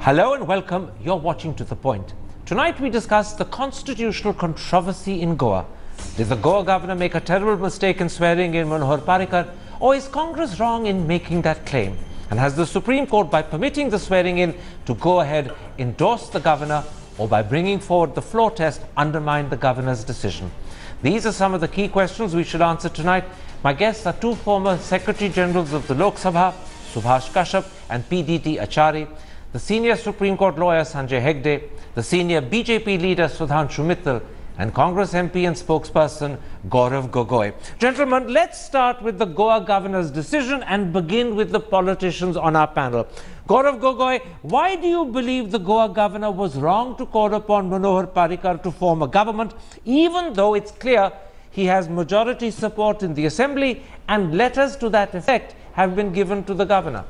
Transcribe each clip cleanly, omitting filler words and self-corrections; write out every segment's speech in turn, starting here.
Hello and welcome. You're watching To The Point. Tonight we discuss the constitutional controversy in Goa. Did the Goa governor make a terrible mistake in swearing in Manohar Parrikar, or is Congress wrong in making that claim? And has the Supreme Court, by permitting the swearing in to go ahead, endorsed the governor, or by bringing forward the floor test, undermined the governor's decision? These are some of the key questions we should answer tonight. My guests are two former Secretary Generals of the Lok Sabha, Subhash Kashyap and PDT Achari, the senior Supreme Court lawyer Sanjay Hegde, the senior BJP leader Sudhanshu Mittal, and Congress MP and spokesperson Gaurav Gogoi. Gentlemen, let's start with the Goa governor's decision and begin with the politicians on our panel. Gaurav Gogoi, why do you believe the Goa governor was wrong to call upon Manohar Parrikar to form a government, even though it's clear he has majority support in the assembly and letters to that effect have been given to the governor?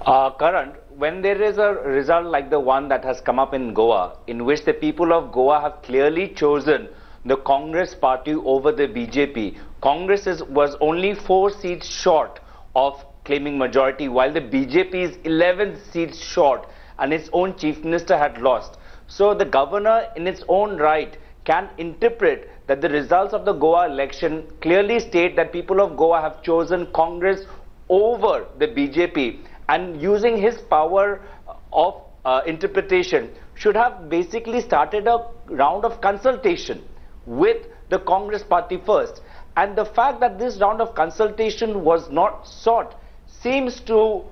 Karan, when there is a result like the one that has come up in Goa, in which the people of Goa have clearly chosen the Congress party over the BJP, Congress was only 4 seats short of claiming majority, while the BJP is 11 seats short and its own chief minister had lost. So the governor in its own right can interpret that the results of the Goa election clearly state that people of Goa have chosen Congress over the BJP, and using his power of interpretation should have basically started a round of consultation with the Congress party first. And the fact that this round of consultation was not sought seems to,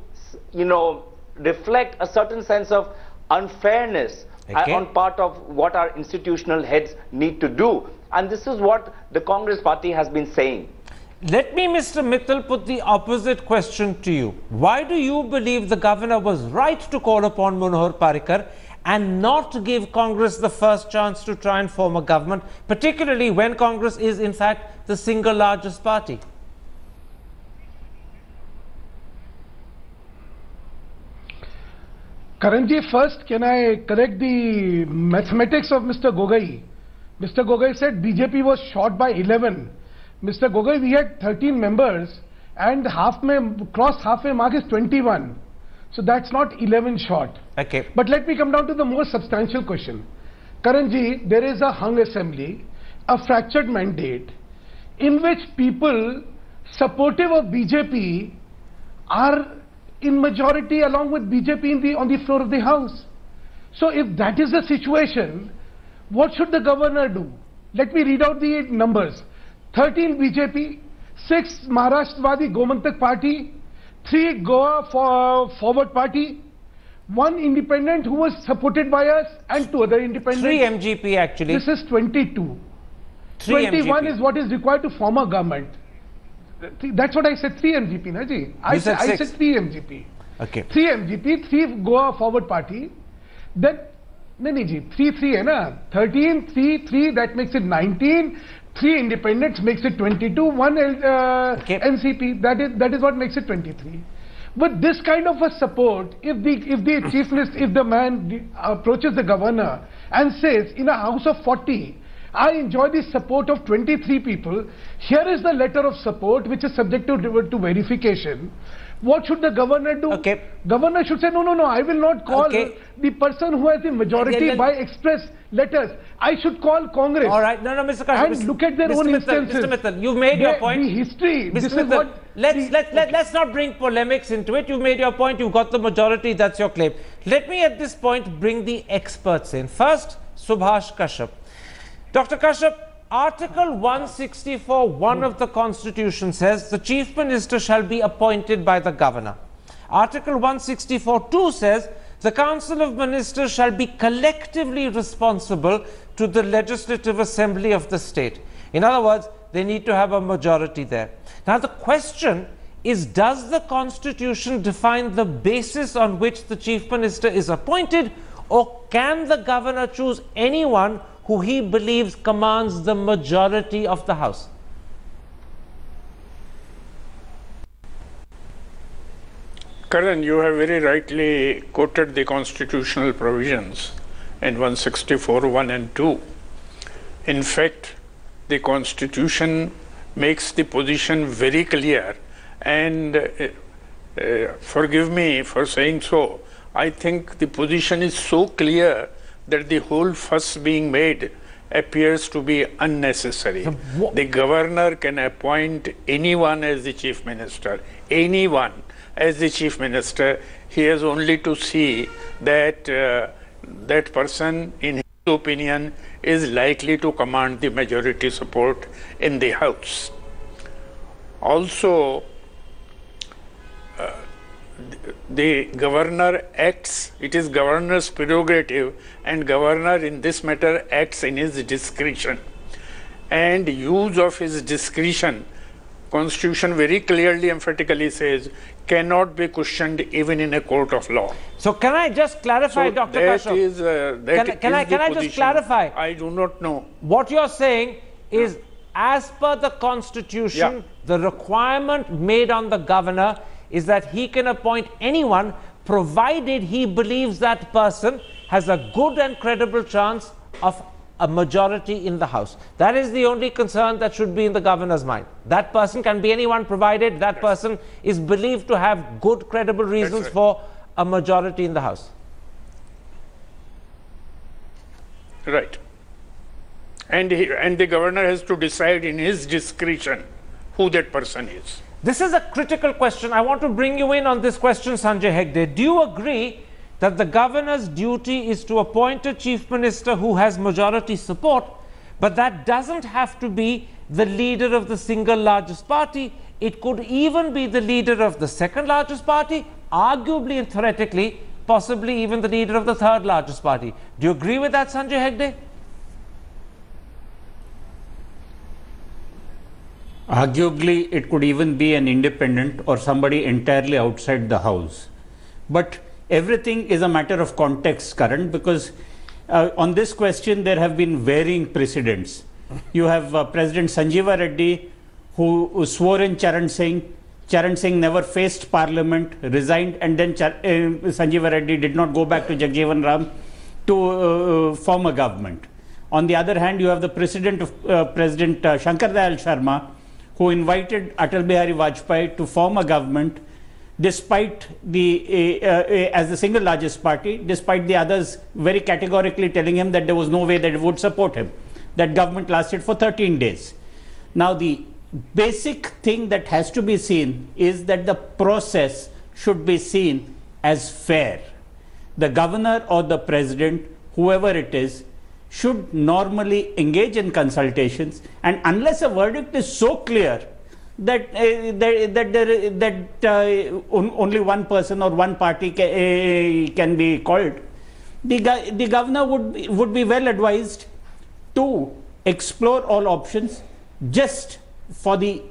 reflect a certain sense of unfairness on part of what our institutional heads need to do. And this is what the Congress party has been saying. Let me, Mr. Mittal, put the opposite question to you. Why do you believe the governor was right to call upon Manohar Parrikar and not to give Congress the first chance to try and form a government, particularly when Congress is, in fact, the single largest party? Karanji, first, can I correct the mathematics of Mr. Gogoi? Mr. Gogoi said BJP was short by 11. Mr. Gogoi, we had 13 members and cross halfway mark is 21. So that's not 11 short. Okay. But let me come down to the more substantial question. Karanji, there is a hung assembly, a fractured mandate, in which people supportive of BJP are in majority along with BJP on the floor of the House. So if that is the situation, what should the governor do? Let me read out the numbers. 13 BJP, 6 Maharashtrawadi Gomantak Party, 3 Goa Forward Party, 1 independent who was supported by us, and 2 other independents. 3 MGP actually. This is 22. 21 is what is required to form a government. That's what I said, 3 MGP, Naji. I said 3 MGP. Okay. 3 MGP, 3 Goa Forward Party, then, nahi ji, 3 hai na, 13, 3, that makes it 19, 3 independents makes it 22, 1 NCP, that is what makes it 23. But this kind of a support, if the chief minister, if the man approaches the governor and says, in a house of 40, I enjoy the support of 23 people, here is the letter of support which is subject to verification. What should the governor do? Okay. Governor should say, no, I will not call the person who has the majority by express letters. I should call Congress. All right. No, Mr. Kashyap. And look at their own instances. Mr. Mittal, you've made your point. The history. Mr. This Mittal, is what. Let's not bring polemics into it. You've made your point. You've got the majority. That's your claim. Let me at this point bring the experts in. First, Subhash Kashyap. Dr. Kashyap, Article 164(1) of the Constitution says the Chief Minister shall be appointed by the Governor. Article 164(2) says the Council of Ministers shall be collectively responsible to the Legislative Assembly of the state. In other words, they need to have a majority there. Now the question is, does the Constitution define the basis on which the Chief Minister is appointed, or can the Governor choose anyone who he believes commands the majority of the House? Karan, you have very rightly quoted the constitutional provisions in 164(1) and 2. In fact, the Constitution makes the position very clear And forgive me for saying so, I think the position is so clear that the whole fuss being made appears to be unnecessary. The governor can appoint anyone as the chief minister, anyone as the chief minister. He has only to see that that person, in his opinion, is likely to command the majority support in the House. Also, the governor acts, it is governor's prerogative, and governor in this matter acts in his discretion. And use of his discretion, Constitution very clearly, emphatically says, cannot be questioned even in a court of law. So can I just clarify, So Dr. that Kashyap? is, Can I just clarify? I do not know. What you're saying is, as per the Constitution, Yeah. the requirement made on the governor is that he can appoint anyone provided he believes that person has a good and credible chance of a majority in the House. That is the only concern that should be in the governor's mind. That person can be anyone provided that person is believed to have good credible reasons right. for a majority in the House. Right. And the governor has to decide in his discretion who that person is. This is a critical question. I want to bring you in on this question, Sanjay Hegde. Do you agree that the governor's duty is to appoint a chief minister who has majority support, but that doesn't have to be the leader of the single largest party? It could even be the leader of the second largest party, arguably and theoretically, possibly even the leader of the third largest party. Do you agree with that, Sanjay Hegde? Arguably, it could even be an independent or somebody entirely outside the House. But everything is a matter of context, Karan, because on this question there have been varying precedents. You have President Sanjeeva Reddy, who swore in Charan Singh. Charan Singh never faced Parliament, resigned, and then Sanjeeva Reddy did not go back to Jagjeevan Ram to form a government. On the other hand, you have the precedent of President Shankar Dayal Sharma, who invited Atal Bihari Vajpayee to form a government despite the as the single largest party, despite the others very categorically telling him that there was no way that it would support him. That government lasted for 13 days. Now, the basic thing that has to be seen is that the process should be seen as fair. The governor or the president, whoever it is, should normally engage in consultations, and unless a verdict is so clear that only one person or one party can be called, the governor would be well advised to explore all options just for the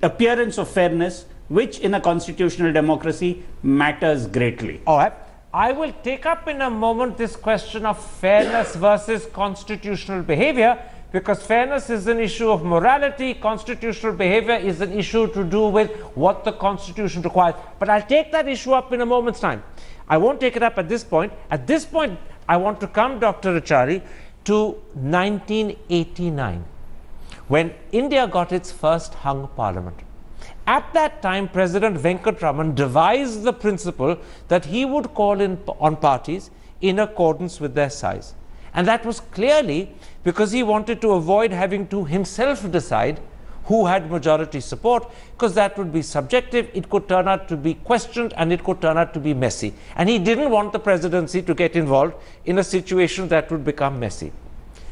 appearance of fairness, which in a constitutional democracy matters greatly. All right. I will take up in a moment this question of fairness versus constitutional behavior, because fairness is an issue of morality, constitutional behavior is an issue to do with what the Constitution requires. But I'll take that issue up in a moment's time. I won't take it up at this point. At this point, I want to come, Dr. Achari, to 1989, when India got its first hung parliament. At that time, President Venkataraman devised the principle that he would call on parties in accordance with their size. And that was clearly because he wanted to avoid having to himself decide who had majority support, because that would be subjective, it could turn out to be questioned, and it could turn out to be messy. And he didn't want the presidency to get involved in a situation that would become messy.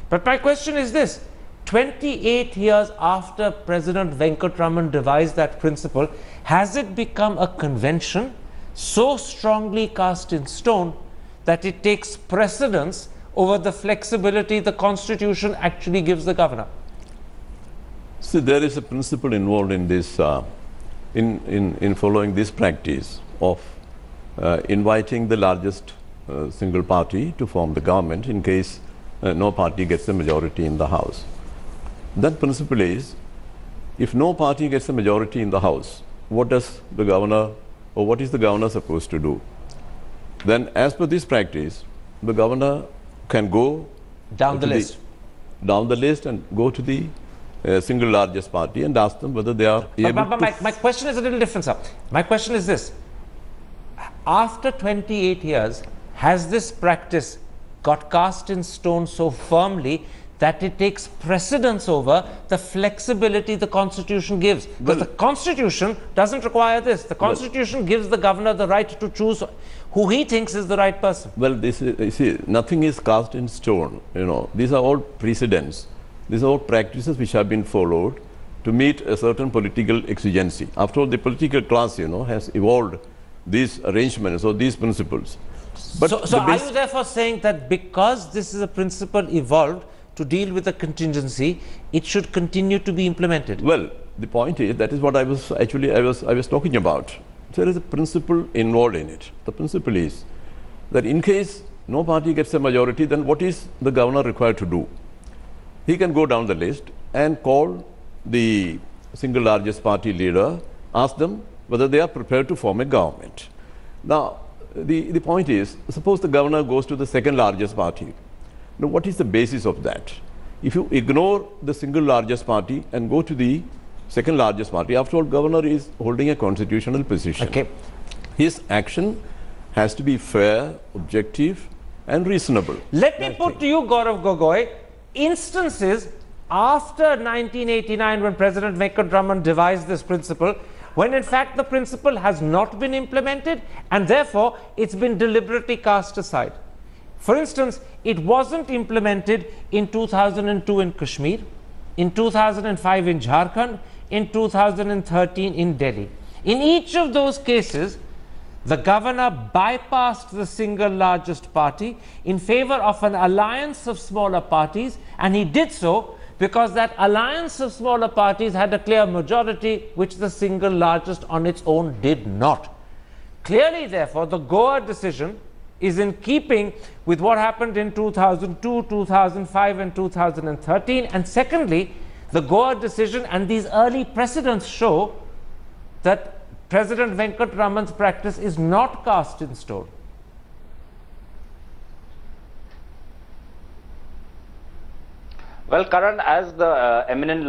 But my question is this: 28 years after President Venkataraman devised that principle, has it become a convention so strongly cast in stone that it takes precedence over the flexibility the Constitution actually gives the governor? See, there is a principle involved in this, in following this practice of inviting the largest single party to form the government in case no party gets a majority in the House. That principle is, if no party gets a majority in the House, what does the governor, or what is the governor supposed to do? Then, as per this practice, the governor can go down the list and go to the single largest party and ask them whether they are able But to... my question is a little different, sir. My question is this. After 28 years, has this practice got cast in stone so firmly that it takes precedence over the flexibility the Constitution gives? Because the Constitution doesn't require this. The Constitution gives the governor the right to choose who he thinks is the right person. Well, this is, you see, nothing is cast in stone. You know, these are all precedents. These are all practices which have been followed to meet a certain political exigency. After all, the political class, you know, has evolved these arrangements or these principles. But So are you therefore saying that because this is a principle evolved to deal with a contingency, it should continue to be implemented? Well, the point is, that is what I was actually I was talking about. There is a principle involved in it. The principle is that in case no party gets a majority, then what is the governor required to do? He can go down the list and call the single largest party leader, ask them whether they are prepared to form a government. Now, the point is, suppose the governor goes to the second largest party. Now, what is the basis of that? If you ignore the single largest party and go to the second largest party, after all, governor is holding a constitutional position. Okay. His action has to be fair, objective, and reasonable. Let me put to you, Gaurav Gogoi, instances after 1989 when President Venkataraman devised this principle, when in fact the principle has not been implemented and therefore it's been deliberately cast aside. For instance, it wasn't implemented in 2002 in Kashmir, in 2005 in Jharkhand, in 2013 in Delhi. In each of those cases, the governor bypassed the single largest party in favor of an alliance of smaller parties, and he did so because that alliance of smaller parties had a clear majority, which the single largest on its own did not. Clearly, therefore, the Goa decision is in keeping with what happened in 2002, 2005 and 2013. And secondly, the Goa decision and these early precedents show that President Venkataraman's practice is not cast in stone. Well, Karan, as the eminent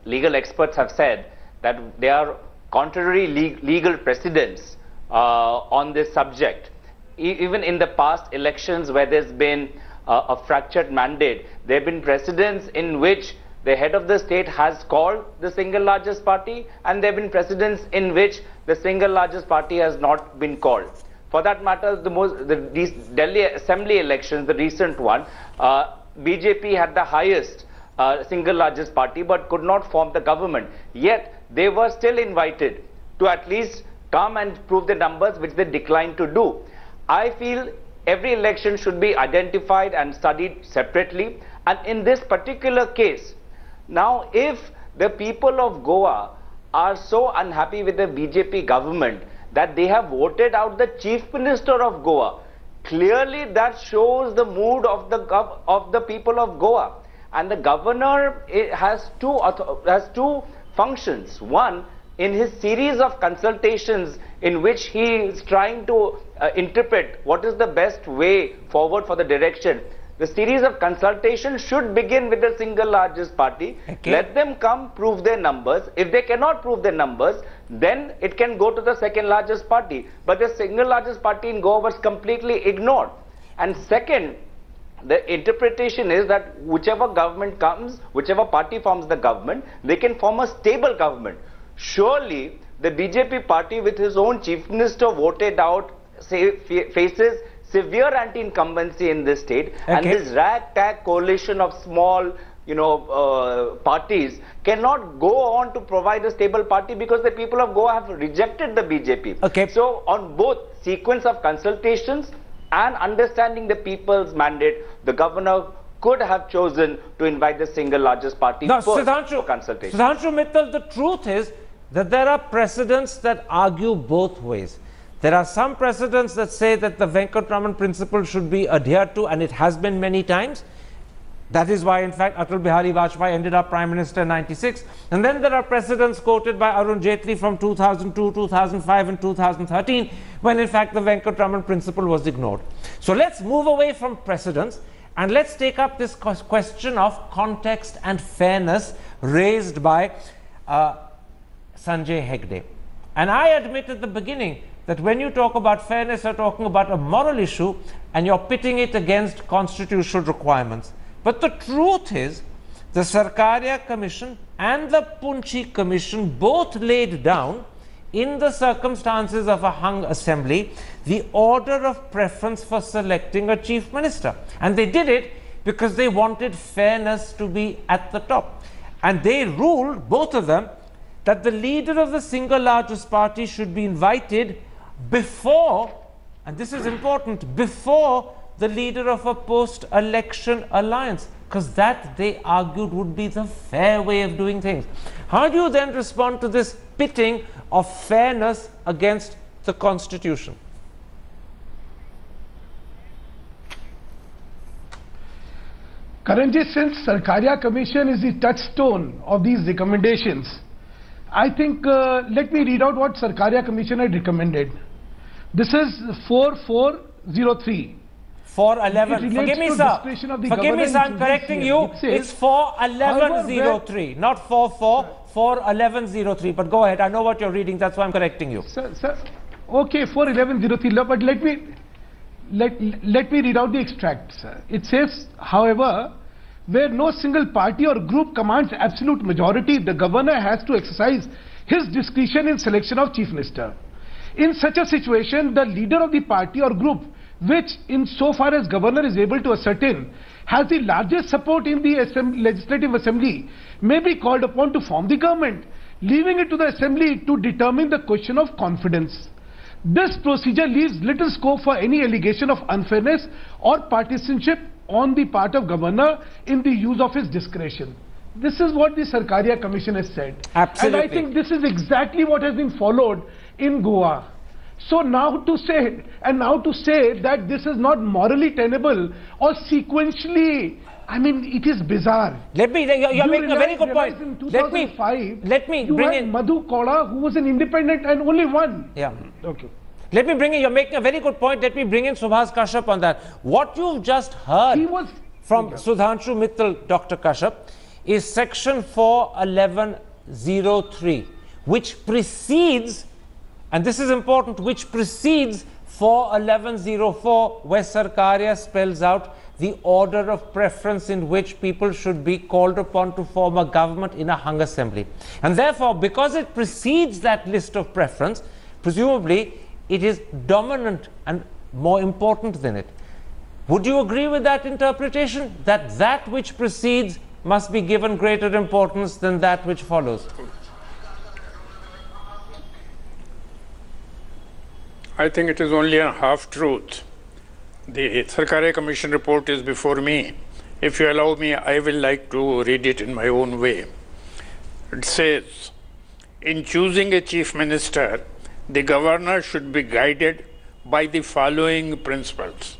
legal experts have said, that there are contrary legal precedents on this subject. Even in the past elections where there's been a fractured mandate, there have been precedents in which the head of the state has called the single largest party, and there have been precedents in which the single largest party has not been called. For that matter, these Delhi Assembly elections, the recent one, BJP had the highest single largest party but could not form the government. Yet they were still invited to at least come and prove the numbers, which they declined to do. I feel every election should be identified and studied separately, and in this particular case, now if the people of Goa are so unhappy with the BJP government that they have voted out the Chief Minister of Goa, clearly that shows the mood of the people of Goa. And the governor has two functions. One, in his series of consultations in which he is trying to interpret what is the best way forward for the direction. The series of consultations should begin with the single largest party. Okay. Let them come, prove their numbers. If they cannot prove their numbers, then it can go to the second largest party. But the single largest party in Goa was completely ignored. And second, the interpretation is that whichever government comes, whichever party forms the government, they can form a stable government. Surely, the BJP party with his own chief minister voted out, faces severe anti-incumbency in this state, okay. And this ragtag coalition of small, parties cannot go on to provide a stable party because the people of Goa have rejected the BJP. Okay. So, on both sequence of consultations and understanding the people's mandate, the governor could have chosen to invite the single largest party for consultation. Sudhanshu Mittal, the truth is that there are precedents that argue both ways. There are some precedents that say that the Venkataraman principle should be adhered to, and it has been many times. That is why, in fact, Atal Bihari Vajpayee ended up Prime Minister in '96. And then there are precedents quoted by Arun Jaitley from 2002, 2005 and 2013, when in fact the Venkataraman principle was ignored. So let's move away from precedents and let's take up this question of context and fairness raised by Sanjay Hegde. And I admit at the beginning that when you talk about fairness, you're talking about a moral issue and you're pitting it against constitutional requirements. But the truth is, the Sarkaria Commission and the Punchi Commission both laid down, in the circumstances of a hung assembly, the order of preference for selecting a chief minister. And they did it because they wanted fairness to be at the top. And they ruled, both of them, that the leader of the single largest party should be invited before, and this is important, before the leader of a post-election alliance, because that, they argued, would be the fair way of doing things. How do you then respond to this pitting of fairness against the Constitution? Karanji, since Sarkaria Commission is the touchstone of these recommendations, I think, let me read out what Sarkaria Commission had recommended. This is 4403. 411. Forgive me, sir. Forgive me, sir. I'm correcting you. It's 41103, not 41103. But go ahead. I know what you're reading. That's why I'm correcting you. Sir, okay, 41103. But let me read out the extract, sir. It says, however, where no single party or group commands absolute majority, the governor has to exercise his discretion in selection of chief minister. In such a situation, the leader of the party or group, which in so far as governor is able to ascertain, has the largest support in the legislative assembly, may be called upon to form the government, leaving it to the assembly to determine the question of confidence. This procedure leaves little scope for any allegation of unfairness or partisanship on the part of governor in the use of his discretion. This is what the Sarkaria Commission has said. Absolutely. And I think this is exactly what has been followed in Goa. So now to say that this is not morally tenable or sequentially, I mean, it is bizarre. Let me, you're making a very good point. In 2005, let me bring in Madhu Koda, who was an independent and only one. Yeah. Okay. Let me bring in, you're making a very good point. Let me bring in Subhas Kashyap on that. What you've just heard from Sudhanshu Mittal, Dr. Kashyap, is section 41103, which precedes, and this is important, which precedes 41104, where Sarkaria spells out the order of preference in which people should be called upon to form a government in a hung assembly. And therefore, because it precedes that list of preference, presumably it is dominant and more important than it. Would you agree with that interpretation, that that which precedes must be given greater importance than that which follows? I think it is only a half-truth. The Sarkaria Commission report is before me. If you allow me, I will like to read it in my own way. It says, in choosing a chief minister, the governor should be guided by the following principles.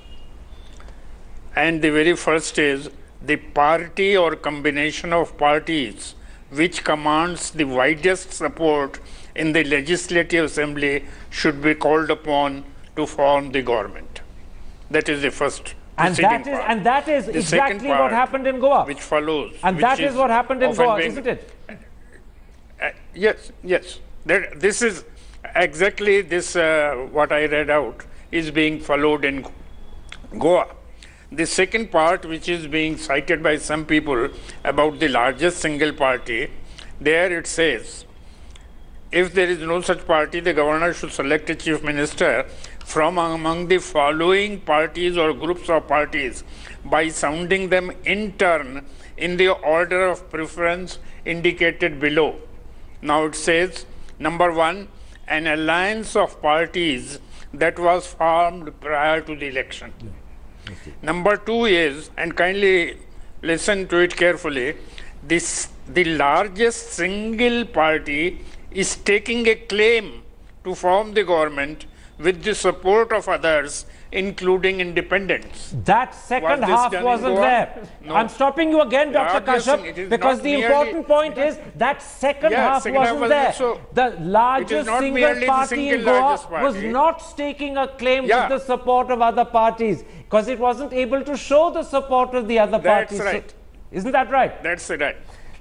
And the very first is, the party or combination of parties which commands the widest support in the legislative assembly should be called upon to form the government. That is the first preceding part. And that is The exactly second what part, happened in Goa. which follows. And which that is what happened in often Goa, being- isn't it? Yes. This is exactly this, what I read out, is being followed in Goa. The second part, which is being cited by some people about the largest single party, there it says, if there is no such party, the governor should select a chief minister from among the following parties or groups of parties by sounding them in turn in the order of preference indicated below. Now it says, number one, an alliance of parties that was formed prior to the election. Number two is, and kindly listen to it carefully, the largest single party is taking a claim to form the government with the support of others, including independents. That second Was this half done in wasn't Goa? there. No. I'm stopping you again, Dr. Obviously, it Kashyap, is because not the merely- important point is that second half second half wasn't there. wasn't so. The largest not single merely the party in single Goa largest was party. not staking a claim Yeah. to the support of other parties because it wasn't able to show the support of the other That's parties. right. So, isn't that right? That's right.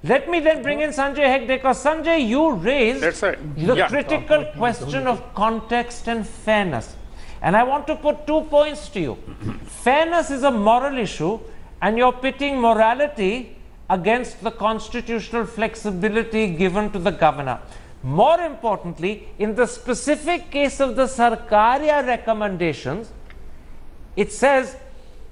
Let me then bring in Sanjay Hegde, because Sanjay, you raised That's right. the Yeah. critical question of context and fairness. And I want to put 2 points to you. Fairness is a moral issue, and you're pitting morality against the constitutional flexibility given to the governor. More importantly, in the specific case of the Sarkaria recommendations, it says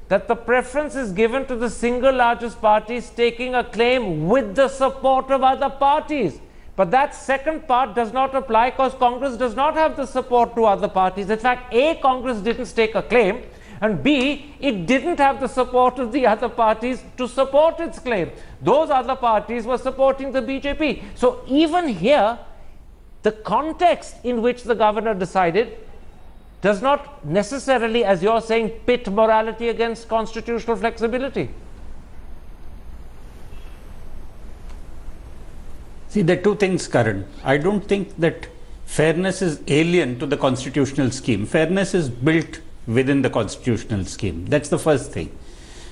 that the preference is given to the single largest parties taking a claim with the support of other parties. But that second part does not apply because Congress does not have the support to other parties. In fact, A, Congress didn't stake a claim, and B, it didn't have the support of the other parties to support its claim. Those other parties were supporting the BJP. So even here, the context in which the governor decided does not necessarily, as you're saying, pit morality against constitutional flexibility. See, there are two things, Karan. I don't think that fairness is alien to the constitutional scheme. Fairness is built within the constitutional scheme. That's the first thing.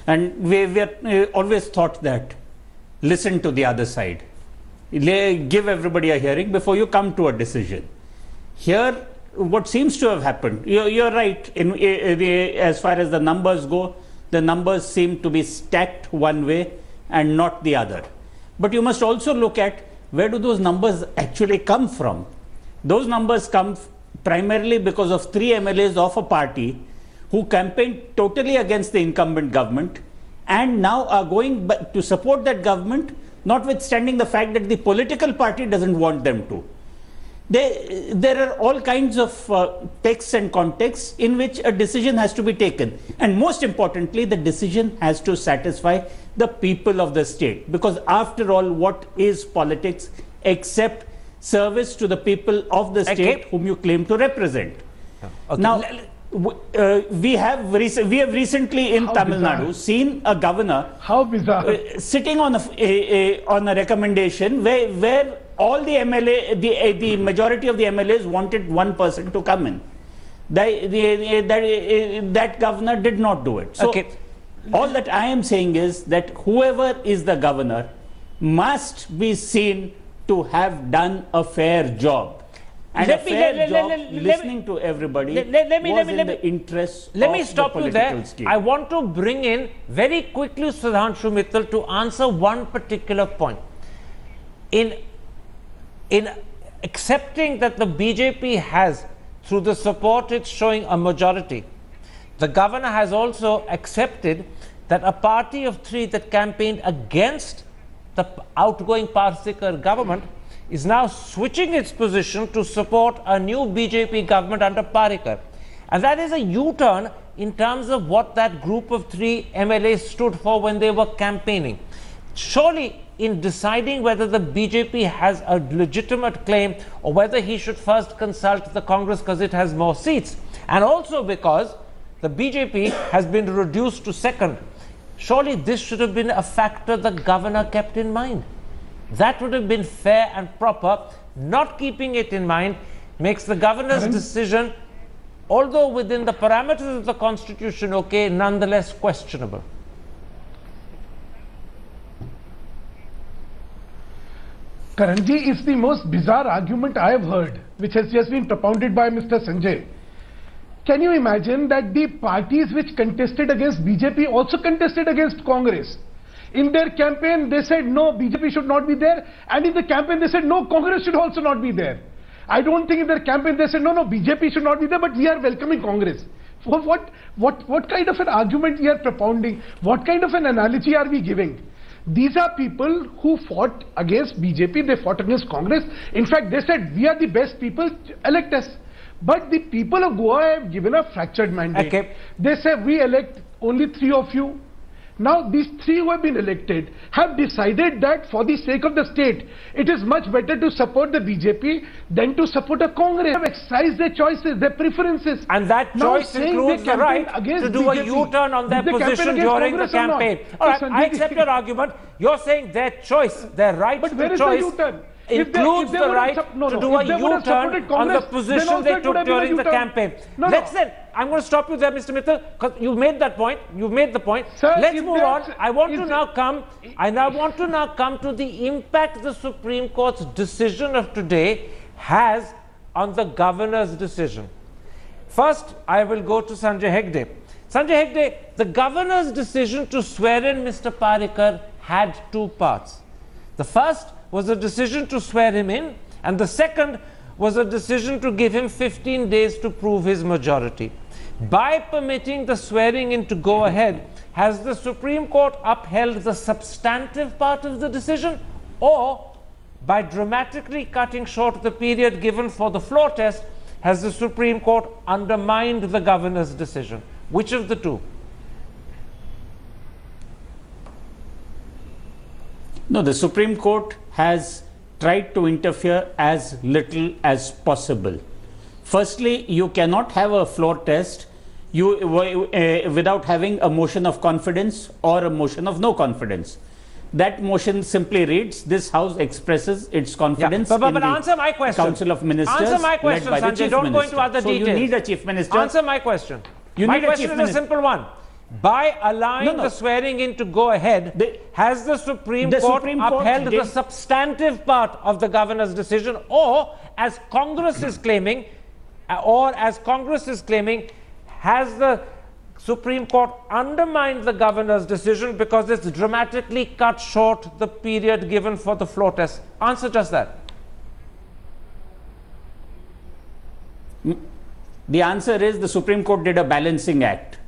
And we are always taught that listen to the other side. Give everybody a hearing before you come to a decision. Here, what seems to have happened, you're right, as far as the numbers go, the numbers seem to be stacked one way and not the other. But you must also look at where do those numbers actually come from. Those numbers come primarily because of 3 MLAs of a party who campaigned totally against the incumbent government and now are going to support that government, notwithstanding the fact that the political party doesn't want them to. There are all kinds of texts and contexts in which a decision has to be taken. And most importantly, the decision has to satisfy the people of the state. Because after all, what is politics except service to the people of the state whom you claim to represent? Okay. Now, we have recently in Tamil Nadu seen a governor sitting on a recommendation where all the MLA, the majority of the MLAs wanted one person to come in. That governor did not do it. So all that I am saying is that whoever is the governor must be seen to have done a fair job. And listening to everybody was in the interest of the political scheme. I want to bring in very quickly Sudhanshu Mittal to answer one particular point. In accepting that the BJP has, through the support it's showing, a majority, the governor has also accepted that a party of 3 that campaigned against the outgoing Parsikar government is now switching its position to support a new BJP government under Parikar. And that is a U-turn in terms of what that group of 3 MLAs stood for when they were campaigning. Surely, in deciding whether the BJP has a legitimate claim or whether he should first consult the Congress because it has more seats, and also because the BJP has been reduced to second, surely this should have been a factor the governor kept in mind. That would have been fair and proper. Not keeping it in mind makes the governor's decision, although within the parameters of the constitution okay, nonetheless questionable. Karanji, it's the most bizarre argument I have heard, which has just been propounded by Mr. Sanjay. Can you imagine that the parties which contested against BJP also contested against Congress? In their campaign, they said no, BJP should not be there, and in the campaign they said no, Congress should also not be there. I don't think in their campaign they said no, BJP should not be there, but we are welcoming Congress. What kind of an argument we are propounding? What kind of an analogy are we giving? These are people who fought against BJP, they fought against Congress. In fact, they said we are the best people, elect us. But the people of Goa have given a fractured mandate. They say we elect only 3 of you. Now these 3 who have been elected have decided that for the sake of the state, it is much better to support the BJP than to support a Congress. They have exercised their choices, their preferences. And that choice includes the right to do a U-turn on their position during the campaign. All right, I accept your argument. You're saying their choice, their right to choice. But where is the U-turn? includes the right to do a U-turn on the position they took during the campaign. I'm going to stop you there, Mr. Mittal, because you've made that point. You've made the point. Sir, let's move on. I want to now come to the impact the Supreme Court's decision of today has on the governor's decision. First, I will go to Sanjay Hegde. Sanjay Hegde, the governor's decision to swear in Mr. Parikar had two parts. The first was a decision to swear him in, and the second was a decision to give him 15 days to prove his majority. By permitting the swearing in to go ahead, has the Supreme Court upheld the substantive part of the decision, or by dramatically cutting short the period given for the floor test, has the Supreme Court undermined the governor's decision? Which of the two? No, the Supreme Court has tried to interfere as little as possible. Firstly, you cannot have a floor test without having a motion of confidence or a motion of no confidence. That motion simply reads, this House expresses its confidence in but the answer my question. Council of Ministers. Answer my question, led by Sanjay. the Chief Don't go Minister. into other so details. You need a Chief Minister. Answer my question. You my need a question Chief is a simple one. By allowing the swearing in to go ahead, has the Supreme Court upheld the substantive part of the governor's decision, or as Congress is claiming, has the Supreme Court undermined the governor's decision because it's dramatically cut short the period given for the floor test? Answer just that. The answer is the Supreme Court did a balancing act.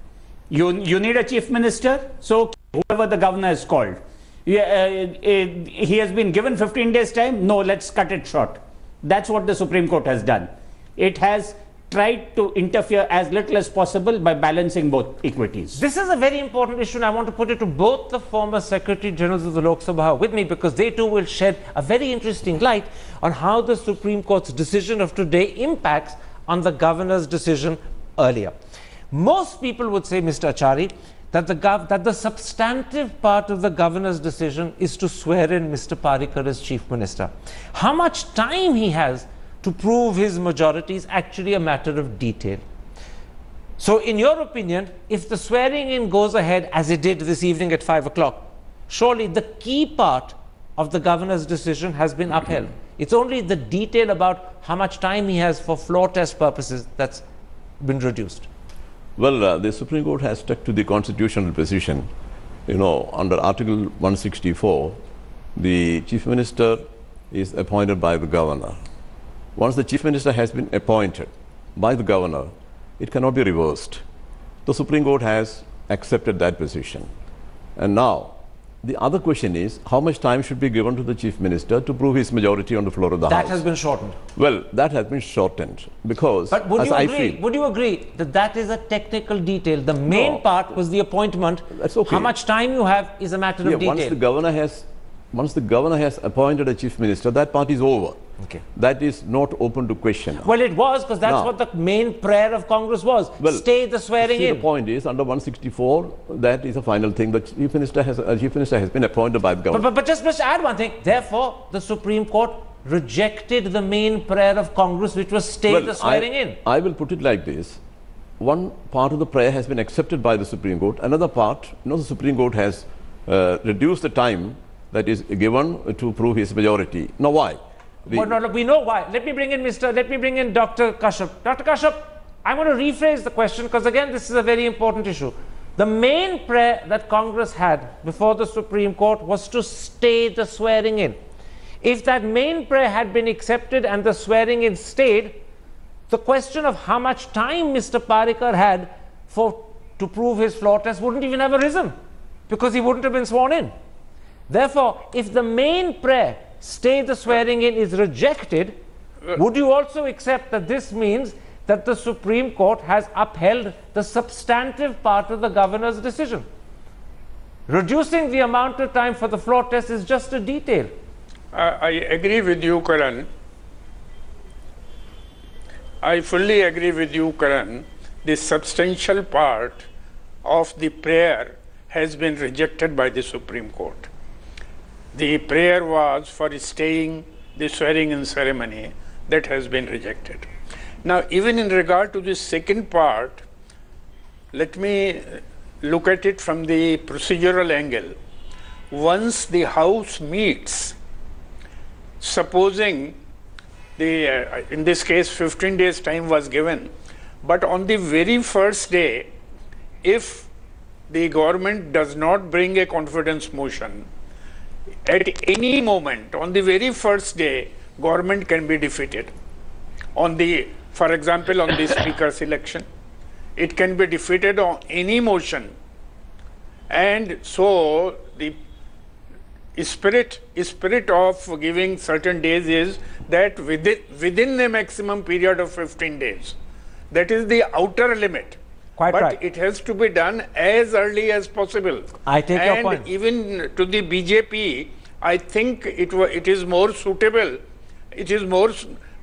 You need a Chief Minister, so whoever the governor is called. He has been given 15 days time, no, let's cut it short. That's what the Supreme Court has done. It has tried to interfere as little as possible by balancing both equities. This is a very important issue, and I want to put it to both the former Secretary Generals of the Lok Sabha with me, because they too will shed a very interesting light on how the Supreme Court's decision of today impacts on the governor's decision earlier. Most people would say, Mr. Achari, that the substantive part of the governor's decision is to swear in Mr. Parikar as Chief Minister. How much time he has to prove his majority is actually a matter of detail. So in your opinion, if the swearing in goes ahead as it did this evening at 5 o'clock, surely the key part of the governor's decision has been upheld. It's only the detail about how much time he has for floor test purposes that's been reduced. Well, the Supreme Court has stuck to the constitutional position. Under Article 164, the Chief Minister is appointed by the Governor. Once the Chief Minister has been appointed by the Governor, it cannot be reversed. The Supreme Court has accepted that position. And now, the other question is, how much time should be given to the Chief Minister to prove his majority on the floor of the House? That has been shortened. Well, that has been shortened because, but would you agree that that is a technical detail? The main part was the appointment. That's okay. How much time you have is a matter of detail. Once the governor has appointed a Chief Minister, that part is over. Okay. That is not open to question. Well, it was, because that's what the main prayer of Congress was. Well, stay the swearing in. The point is, under 164, that is a final thing. The Chief Minister has been appointed by the government. But just add one thing. Therefore, the Supreme Court rejected the main prayer of Congress, which was stay the swearing in. I will put it like this. One part of the prayer has been accepted by the Supreme Court. Another part, the Supreme Court has reduced the time that is given to prove his majority. Now, why? We know why. Let me bring in Dr. Kashyap. Dr. Kashyap, I'm going to rephrase the question, because again, this is a very important issue. The main prayer that Congress had before the Supreme Court was to stay the swearing in. If that main prayer had been accepted and the swearing in stayed, the question of how much time Mr. Parikar had to prove his floor test wouldn't even have arisen, because he wouldn't have been sworn in. Therefore, if the main prayer, stay the swearing in, is rejected, would you also accept that this means that the Supreme Court has upheld the substantive part of the governor's decision? Reducing the amount of time for the floor test is just a detail. I agree with you, Karan. I fully agree with you, Karan. The substantial part of the prayer has been rejected by the Supreme Court. The prayer was for staying the swearing-in ceremony, that has been rejected. Now, even in regard to the second part, let me look at it from the procedural angle. Once the House meets, supposing in this case 15 days time was given, but on the very first day, if the government does not bring a confidence motion, at any moment on the very first day, government can be defeated. For example, on the speaker's election, it can be defeated on any motion. And so the spirit of giving certain days is that within a maximum period of 15 days. That is the outer limit. Quite but right. it has to be done as early as possible. I take your point. And even to the BJP, I think it is more suitable. It is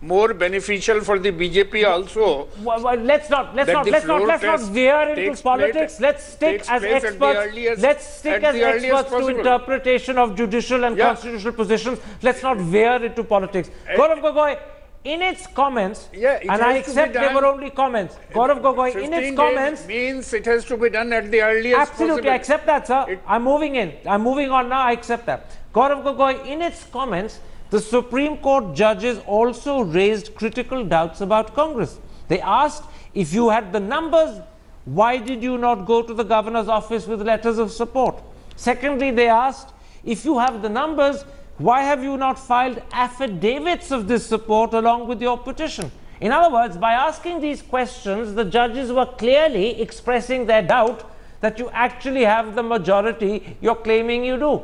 more beneficial for the BJP also. Well, let's not veer into politics. Let's stick as experts. Let's stick as experts to interpretation of judicial and constitutional positions. Let's not veer into politics. Gaurav Gogoi, in its comments, and I accept they were only comments. Gaurav Gogoi, in its comments, means it has to be done at the earliest absolutely, possible. I accept that, sir. I'm moving on now. I accept that. Gaurav Gogoi, in its comments, the Supreme Court judges also raised critical doubts about Congress. They asked, if you had the numbers, why did you not go to the governor's office with letters of support? Secondly, they asked, if you have the numbers, why have you not filed affidavits of this support along with your petition? In other words, by asking these questions, the judges were clearly expressing their doubt that you actually have the majority you're claiming you do.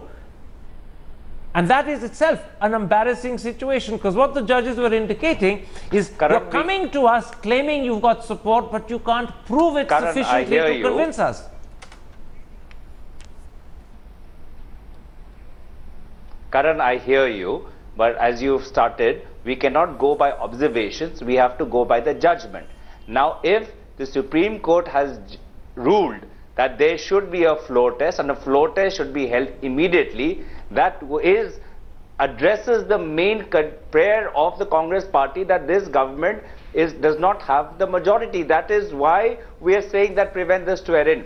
And that is itself an embarrassing situation, because what the judges were indicating is you're coming to us claiming you've got support, but you can't prove it sufficiently to convince us. Karan, I hear you, but as you've started, we cannot go by observations, we have to go by the judgment. Now, if the Supreme Court has ruled that there should be a floor test and a floor test should be held immediately, that addresses the main prayer of the Congress party that this government does not have the majority. That is why we are saying that prevent the swearing.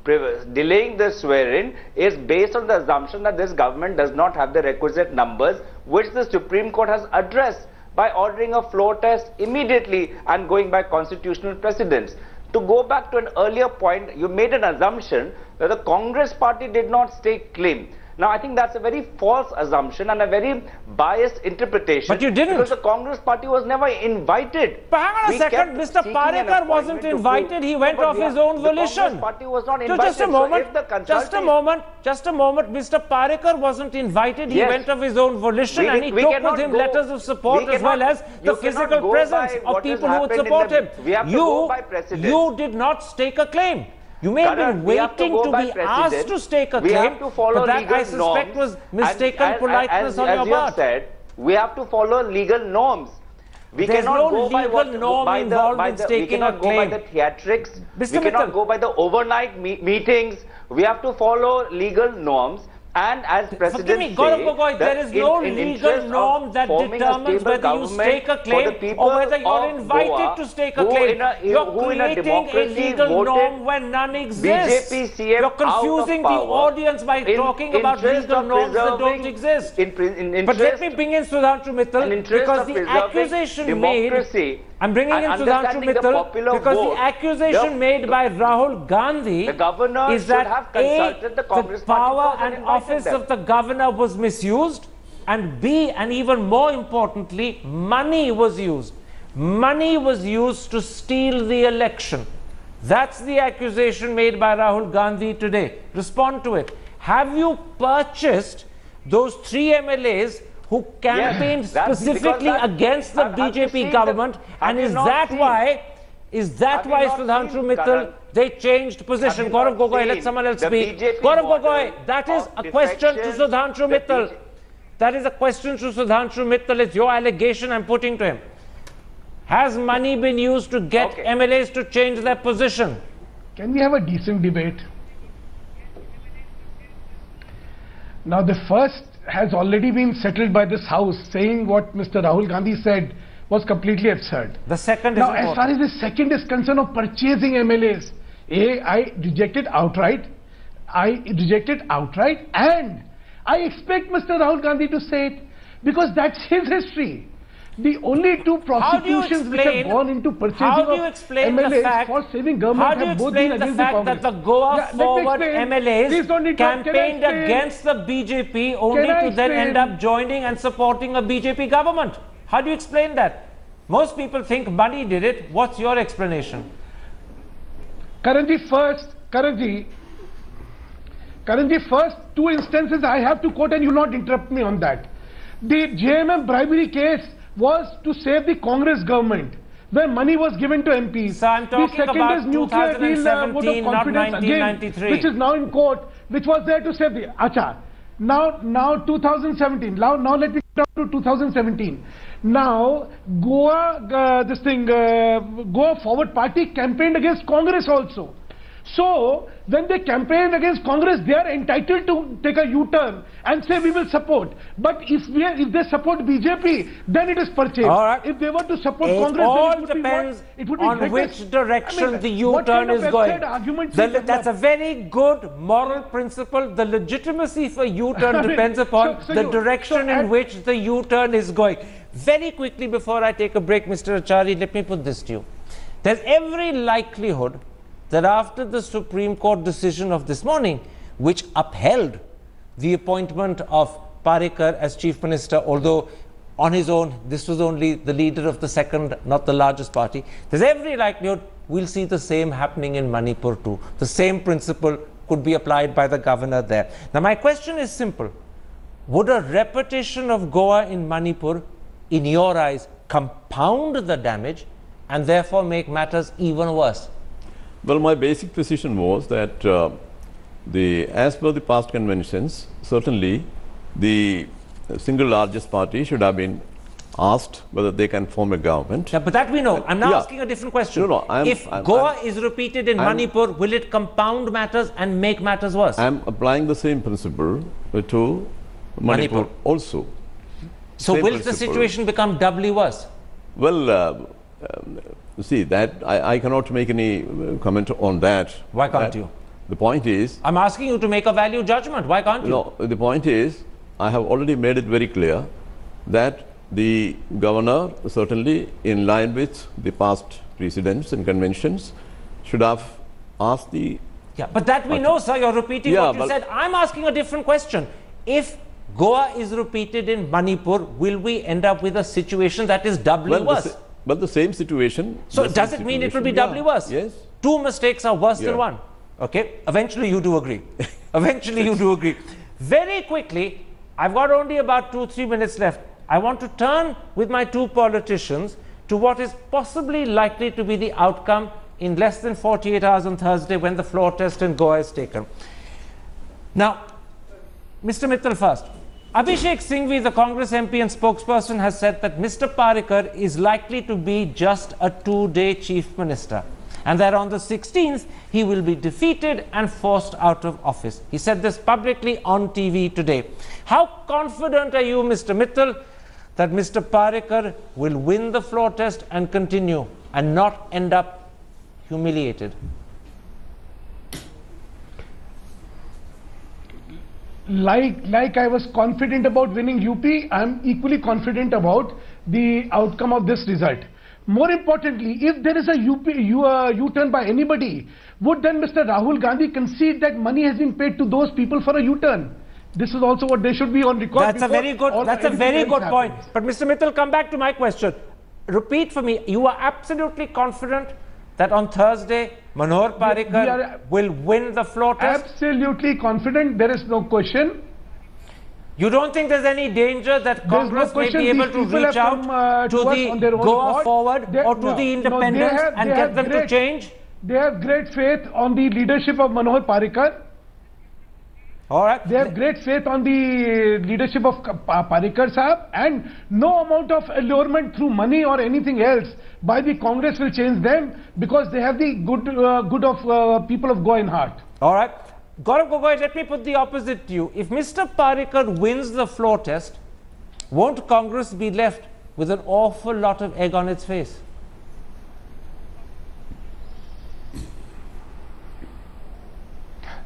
Delaying the swearing is based on the assumption that this government does not have the requisite numbers, which the Supreme Court has addressed by ordering a floor test immediately and going by constitutional precedents. To go back to an earlier point, you made an assumption that the Congress party did not stake claim. Now, I think that's a very false assumption and a very biased interpretation. But you didn't. Because the Congress party was never invited. But hang on a second, Mr. Parekar wasn't invited. He went of his own volition. The Congress party was not invited. So just a moment, Mr. Parekar wasn't invited. He went of his own volition and he took with him letters of support as well as the physical presence of people who would support him. You did not stake a claim. You may have been waiting to be asked to stake a claim, but that I suspect was mistaken politeness on your part. As you said, we have to follow legal norms. We cannot go by the theatrics. We cannot go by the overnight meetings. We have to follow legal norms. And as Precedents say, Gaurav Gogoi, there is no legal norm that determines whether you stake a claim or whether you're invited to stake a claim. You're creating a legal norm where none exists. You're confusing the audience by talking about legal norms that don't exist. But let me bring in Sudhanshu Mittal, because the accusation made... I'm bringing in Sudhanshu Mittal because the accusation made by Rahul Gandhi is that A, the power and office of the governor was misused, and B, and even more importantly, money was used. Money was used to steal the election. That's the accusation made by Rahul Gandhi today. Respond to it. Have you purchased those 3 MLAs who campaigned specifically against the BJP government, and is that why Sudhanshu Mittal, they changed position? Gaurav Gogoi, let someone else speak. Gaurav Gogoi, that is a question to Sudhanshu Mittal. That is a question to Sudhanshu Mittal. It's your allegation I'm putting to him. Has money been used to get MLAs to change their position? Can we have a decent debate? Now, the first has already been settled by this house. Saying what Mr. Rahul Gandhi said was completely absurd. The second is Now, as important. far as the second is concerned of purchasing MLAs, I reject it outright. And I expect Mr. Rahul Gandhi to say it because that's his history. The only two prosecutions which have gone into purchasing of MLAs for saving government have both been against the Congress. That the Goa forward MLAs campaigned against the BJP only to then end up joining and supporting a BJP government? How do you explain that? Most people think money did it. What's your explanation? Karanji, first two instances I have to quote and you will not interrupt me on that. The JMM bribery case was to save the Congress government, where money was given to MPs. So I'm talking about 2017, not 1993. Again, which is now in court, which was there to save the... Acha. Now 2017. Now let me talk to 2017. Now, Goa Forward Party campaigned against Congress also. So, when they campaign against Congress, they are entitled to take a U-turn and say we will support. But if they support BJP, then it is purchased. All right. If they were to support it Congress, all then it would be on which direction the U-turn is going. That's a very good moral principle. The legitimacy for U-turn depends upon the direction in which the U-turn is going. Very quickly before I take a break, Mr. Achari, let me put this to you. There's every likelihood that after the Supreme Court decision of this morning, which upheld the appointment of Parrikar as Chief Minister, although on his own, this was only the leader of the second, not the largest party, there's every likelihood we'll see the same happening in Manipur too. The same principle could be applied by the governor there. Now my question is simple. Would a repetition of Goa in Manipur, in your eyes, compound the damage and therefore make matters even worse? Well, my basic position was that as per the past conventions, certainly the single largest party should have been asked whether they can form a government. Yeah, but that we know. I'm now asking a different question. If Goa is repeated in Manipur, will it compound matters and make matters worse? I'm applying the same principle to Manipur also. So will the situation become doubly worse? Well, see, that I cannot make any comment on that. Why can't you? The point is... I'm asking you to make a value judgment. Why can't you? No, the point is, I have already made it very clear that the governor, certainly in line with the past precedents and conventions, should have asked the... Yeah, but that we know, sir. You're repeating what you said. I'm asking a different question. If Goa is repeated in Manipur, will we end up with a situation that is doubly worse? But the same situation... So does it mean it will be doubly worse? Yes. Two mistakes are worse than one. Okay? Eventually you do agree. Eventually you do agree. Very quickly, I've got only about 2-3 minutes left. I want to turn with my two politicians to what is possibly likely to be the outcome in less than 48 hours on Thursday when the floor test in Goa is taken. Now, Mr. Mittal first. Abhishek Singhvi, the Congress MP and spokesperson, has said that Mr. Parrikar is likely to be just a 2-day chief minister and that on the 16th he will be defeated and forced out of office. He said this publicly on TV today. How confident are you, Mr. Mittal, that Mr. Parrikar will win the floor test and continue and not end up humiliated? Like I was confident about winning UP, I am equally confident about the outcome of this result. More importantly, if there is a U-turn by anybody, would then Mr. Rahul Gandhi concede that money has been paid to those people for a U-turn? This is also what they should be on record. That's a very good point. But Mr. Mittal, come back to my question. Repeat for me, you are absolutely confident that on Thursday, Manohar Parrikar will win the floor test? Absolutely confident, there is no question. You don't think there's any danger that Congress may be able to reach out to the Goa Forward or to the independents and get them to change? They have great faith on the leadership of Manohar Parrikar. All right. They have great faith on the leadership of Parrikar Sahab, and no amount of allurement through money or anything else by the Congress will change them, because they have the good of people of Goa in heart. All right. Gaurav Gogoi, let me put the opposite to you. If Mr. Parrikar wins the floor test, won't Congress be left with an awful lot of egg on its face?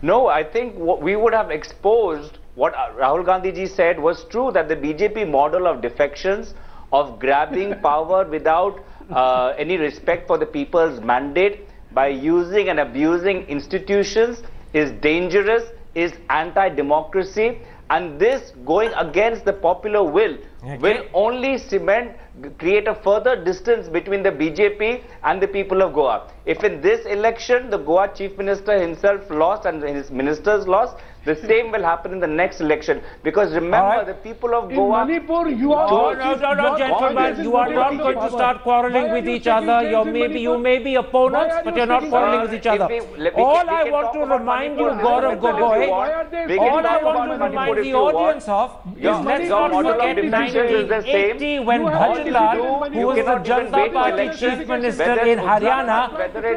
No, I think what we would have exposed what Rahul Gandhi ji said was true, that the BJP model of defections, of grabbing power without any respect for the people's mandate, by using and abusing institutions, is dangerous, is anti-democracy, and this going against the popular will will only create a further distance between the BJP and the people of Goa. If in this election the Goa Chief Minister himself lost and his ministers lost, the same will happen in the next election. Because remember, the people of Goa... In Manipur, you are... No, gentlemen, you are not going to start quarreling with each other. You may be opponents, but you're not quarreling with each other. All I want to remind you, Gaurav Gogoi, all I want to remind the audience of is let's not forget 1980 when Bhajanlal, who was the Janata Party Chief Minister in Haryana,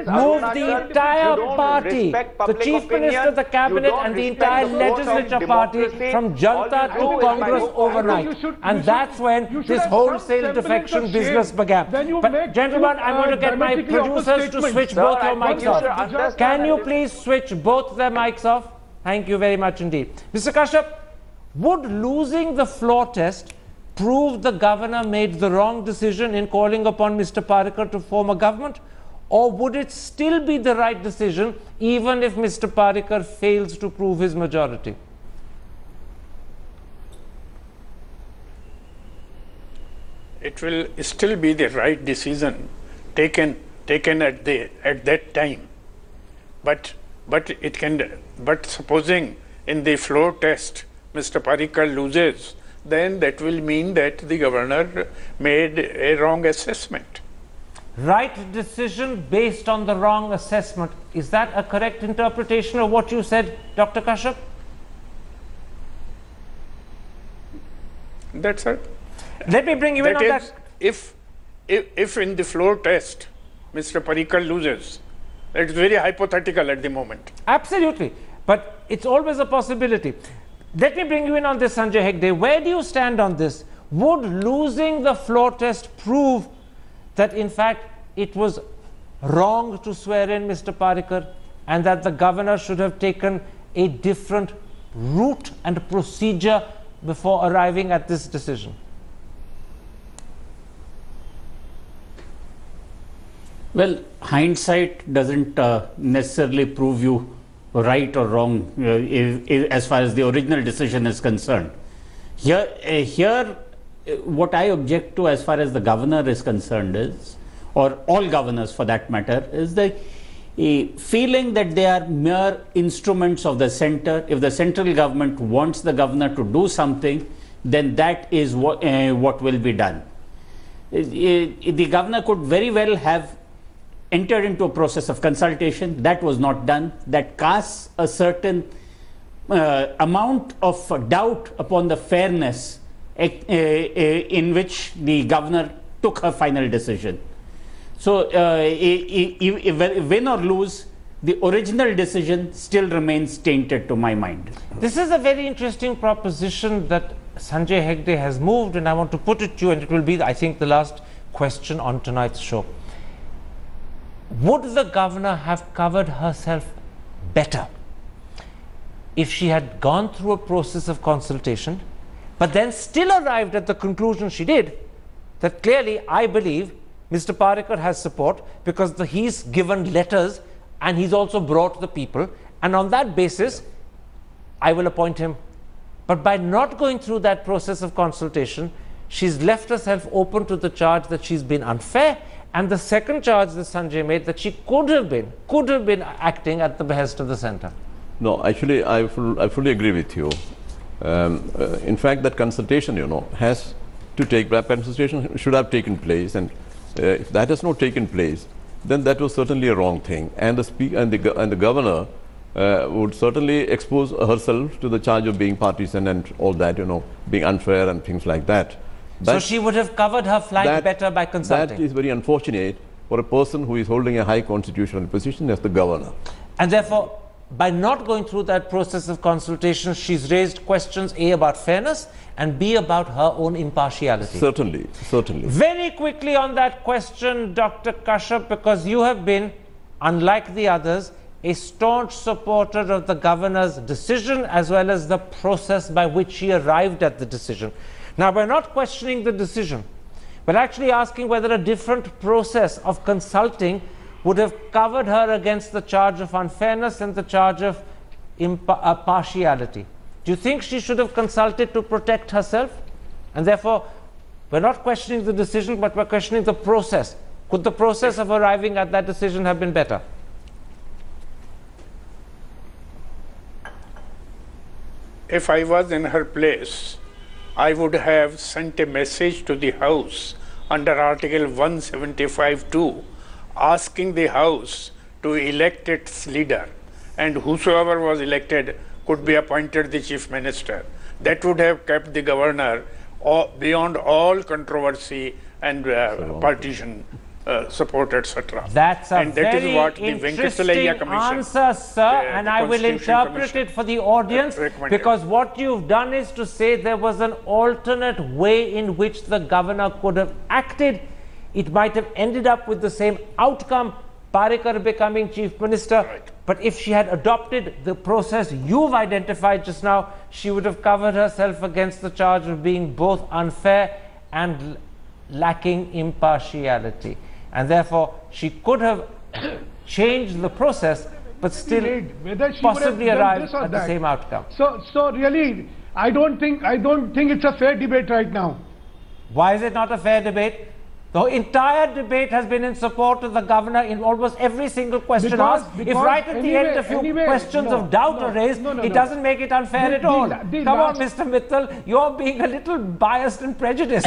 moved the entire party, the Chief Minister, the Cabinet and the entire legislature party from Janata to Congress overnight. And that's when this wholesale defection business began. But gentlemen, I'm going to get my producers to switch both your mics off. Can you please switch both their mics off? Thank you very much indeed. Mr. Kashyap, would losing the floor test prove the governor made the wrong decision in calling upon Mr. Parrikar to form a government? Or would it still be the right decision even if Mr. Parrikar fails to prove his majority? It will still be the right decision taken at that time. But supposing in the floor test Mr. Parrikar loses, then that will mean that the governor made a wrong assessment. Right decision based on the wrong assessment. Is that a correct interpretation of what you said, Dr. Kashyap? That's it. Let me bring you in on that. If in the floor test Mr. Parrikar loses, it's very hypothetical at the moment. Absolutely. But it's always a possibility. Let me bring you in on this, Sanjay Hegde. Where do you stand on this? Would losing the floor test prove that in fact it was wrong to swear in Mr. Parrikar and that the governor should have taken a different route and procedure before arriving at this decision? Well, hindsight doesn't necessarily prove you right or wrong as far as the original decision is concerned. Here, what I object to as far as the governor is concerned is, or all governors for that matter, is the feeling that they are mere instruments of the center. If the central government wants the governor to do something, then that is what will be done. The governor could very well have entered into a process of consultation. That was not done. That casts a certain amount of doubt upon the fairness in which the governor took her final decision. So win or lose, the original decision still remains tainted to my mind. This is a very interesting proposition that Sanjay Hegde has moved, and I want to put it to you, and it will be, I think, the last question on tonight's show. Would the governor have covered herself better if she had gone through a process of consultation, but then still arrived at the conclusion she did, that clearly, I believe, Mr. Parrikar has support because he's given letters and he's also brought the people, and on that basis, I will appoint him. But by not going through that process of consultation, she's left herself open to the charge that she's been unfair, and the second charge that Sanjay made, that she could have been acting at the behest of the center. No, actually, I fully agree with you. In fact, that consultation, has to take, that consultation should have taken place, and if that has not taken place, then that was certainly a wrong thing, and the governor would certainly expose herself to the charge of being partisan and all that, being unfair and things like that. So she would have covered her flight better by consulting. That is very unfortunate for a person who is holding a high constitutional position as the governor. And therefore, by not going through that process of consultation, she's raised questions A, about fairness, and B, about her own impartiality. Certainly, certainly. Very quickly on that question, Dr. Kashyap, because you have been, unlike the others, a staunch supporter of the governor's decision as well as the process by which he arrived at the decision. Now, we're not questioning the decision, but actually asking whether a different process of consulting would have covered her against the charge of unfairness and the charge of partiality. Do you think she should have consulted to protect herself? And therefore, we're not questioning the decision, but we're questioning the process. Could the process of arriving at that decision have been better? If I was in her place, I would have sent a message to the House under Article 175(2), asking the House to elect its leader, and whosoever was elected could be appointed the Chief Minister. That would have kept the governor beyond all controversy and partisan support, etc. That's a and that very is what the interesting Commission, answer, sir, and I will interpret it for the audience, because what you've done is to say there was an alternate way in which the governor could have acted. It might have ended up with the same outcome, Parrikar becoming Chief Minister, Right. but if she had adopted the process you've identified just now, she would have covered herself against the charge of being both unfair and lacking impartiality. And therefore, she could have changed the process, but still whether she possibly would have done arrived this or at the that. same outcome. So really, I don't think it's a fair debate right now. Why is it not a fair debate? The entire debate has been in support of the governor in almost every single question Because- asked. If because right at the end a few anyway, questions no, of doubt no, are raised, no, it doesn't make it unfair at all. the Come on, last- Mr. Mittal, you're being a little biased and prejudiced.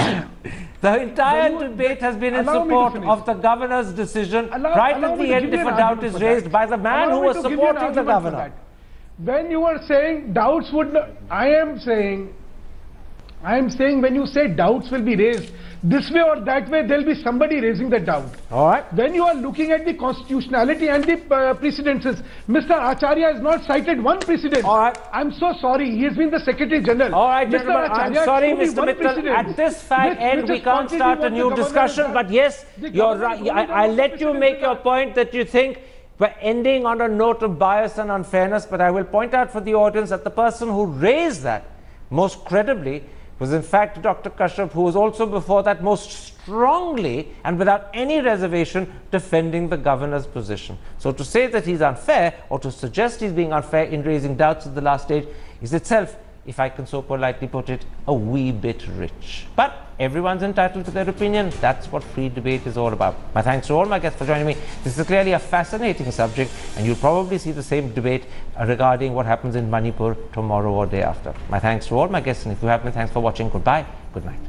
The entire debate has been in allow me to support finish. of the governor's decision. Allow right me at the to end, give if you a an doubt argument is for raised that. by the man Allow who me was to give you an supporting the argument for governor. that. When you were saying doubts would not, I am saying when you say doubts will be raised, this way or that way, there will be somebody raising the doubt. All right. When you are looking at the constitutionality and the precedences, Mr. Acharya has not cited one precedent. All right. I'm so sorry. He has been the Secretary General. All right, Mr. gentlemen, I'm Acharya sorry, has only Mr. one Mittal. precedent, At this fag end, which we is can't contrary start to a what new the governor discussion. has But done. yes, The you're governor right. is only I one let you precedent make to your that. point that you think we're ending on a note of bias and unfairness. But I will point out for the audience that the person who raised that most credibly was in fact Dr. Kashyap, who was also before that most strongly and without any reservation defending the governor's position. So to say that he's unfair or to suggest he's being unfair in raising doubts at the last stage is itself, if I can so politely put it, a wee bit rich. But everyone's entitled to their opinion. That's what free debate is all about. My thanks to all my guests for joining me. This is clearly a fascinating subject, and you'll probably see the same debate regarding what happens in Manipur tomorrow or day after. My thanks to all my guests, and if you have been, thanks for watching. Goodbye. Good night.